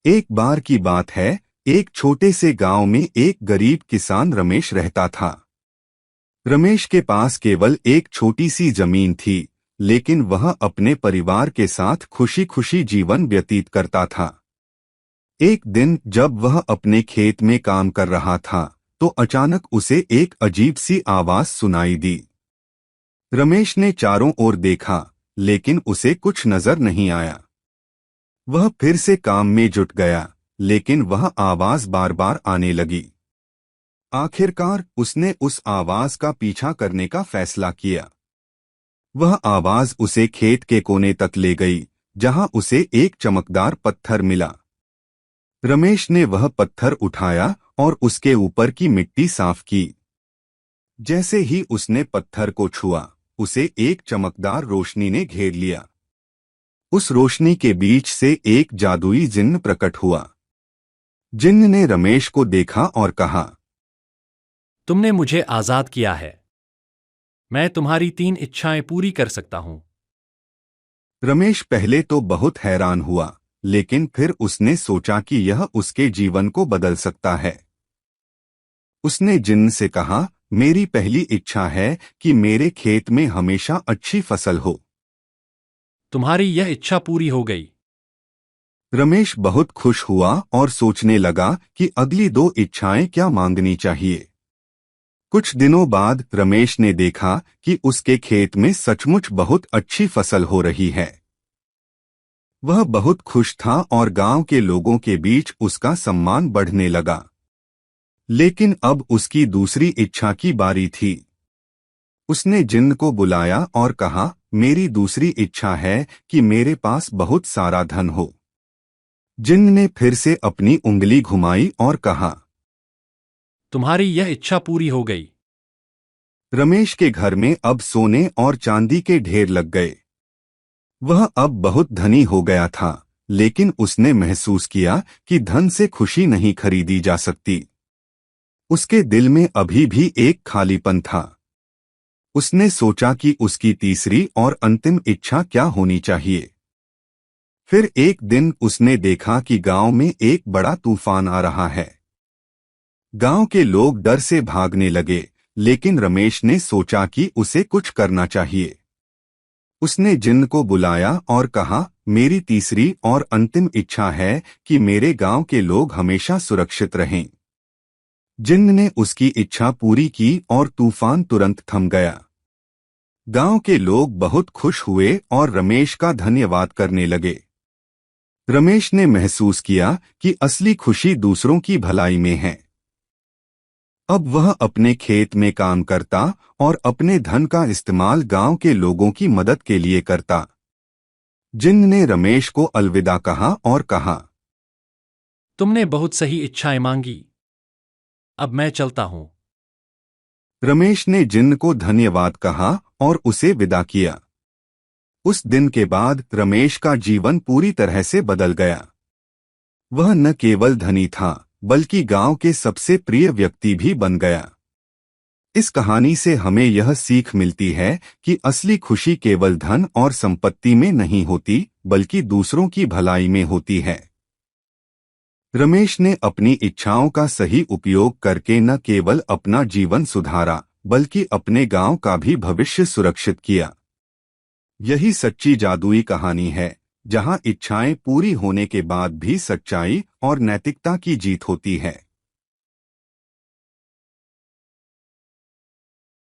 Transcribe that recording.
एक बार की बात है, एक छोटे से गांव में एक गरीब किसान रमेश रहता था। रमेश के पास केवल एक छोटी सी जमीन थी, लेकिन वह अपने परिवार के साथ खुशी खुशी जीवन व्यतीत करता था। एक दिन जब वह अपने खेत में काम कर रहा था, तो अचानक उसे एक अजीब सी आवाज सुनाई दी। रमेश ने चारों ओर देखा, लेकिन उसे कुछ नजर नहीं आया। वह फिर से काम में जुट गया, लेकिन वह आवाज बार बार आने लगी। आखिरकार उसने उस आवाज का पीछा करने का फैसला किया। वह आवाज उसे खेत के कोने तक ले गई, जहां उसे एक चमकदार पत्थर मिला। रमेश ने वह पत्थर उठाया और उसके ऊपर की मिट्टी साफ की। जैसे ही उसने पत्थर को छुआ, उसे एक चमकदार रोशनी ने घेर लिया। उस रोशनी के बीच से एक जादुई जिन्न प्रकट हुआ। जिन्न ने रमेश को देखा और कहा, तुमने मुझे आजाद किया है। मैं तुम्हारी 3 इच्छाएं पूरी कर सकता हूं। रमेश पहले तो बहुत हैरान हुआ, लेकिन फिर उसने सोचा कि यह उसके जीवन को बदल सकता है। उसने जिन्न से कहा, मेरी पहली इच्छा है कि मेरे खेत में हमेशा अच्छी फसल हो। तुम्हारी यह इच्छा पूरी हो गई। रमेश बहुत खुश हुआ और सोचने लगा कि अगली 2 इच्छाएं क्या मांगनी चाहिए। कुछ दिनों बाद रमेश ने देखा कि उसके खेत में सचमुच बहुत अच्छी फसल हो रही है। वह बहुत खुश था और गांव के लोगों के बीच उसका सम्मान बढ़ने लगा। लेकिन अब उसकी दूसरी इच्छा की बारी थी। उसने जिन्न को बुलाया और कहा, मेरी दूसरी इच्छा है कि मेरे पास बहुत सारा धन हो। जिन्न ने फिर से अपनी उंगली घुमाई और कहा, तुम्हारी यह इच्छा पूरी हो गई। रमेश के घर में अब सोने और चांदी के ढेर लग गए। वह अब बहुत धनी हो गया था, लेकिन उसने महसूस किया कि धन से खुशी नहीं खरीदी जा सकती। उसके दिल में अभी भी एक खालीपन था। उसने सोचा कि उसकी तीसरी और अंतिम इच्छा क्या होनी चाहिए। फिर एक दिन उसने देखा कि गांव में एक बड़ा तूफान आ रहा है। गांव के लोग डर से भागने लगे, लेकिन रमेश ने सोचा कि उसे कुछ करना चाहिए। उसने जिन्न को बुलाया और कहा, मेरी तीसरी और अंतिम इच्छा है कि मेरे गांव के लोग हमेशा सुरक्षित रहें। जिन्न ने उसकी इच्छा पूरी की और तूफान तुरंत थम गया। गांव के लोग बहुत खुश हुए और रमेश का धन्यवाद करने लगे। रमेश ने महसूस किया कि असली खुशी दूसरों की भलाई में है। अब वह अपने खेत में काम करता और अपने धन का इस्तेमाल गांव के लोगों की मदद के लिए करता। जिन्न ने रमेश को अलविदा कहा और कहा, तुमने बहुत सही इच्छाएं मांगी। अब मैं चलता हूं। रमेश ने जिन्न को धन्यवाद कहा और उसे विदा किया। उस दिन के बाद रमेश का जीवन पूरी तरह से बदल गया। वह न केवल धनी था, बल्कि गांव के सबसे प्रिय व्यक्ति भी बन गया। इस कहानी से हमें यह सीख मिलती है कि असली खुशी केवल धन और संपत्ति में नहीं होती, बल्कि दूसरों की भलाई में होती है। रमेश ने अपनी इच्छाओं का सही उपयोग करके न केवल अपना जीवन सुधारा, बल्कि अपने गांव का भी भविष्य सुरक्षित किया। यही सच्ची जादुई कहानी है, जहां इच्छाएं पूरी होने के बाद भी सच्चाई और नैतिकता की जीत होती है।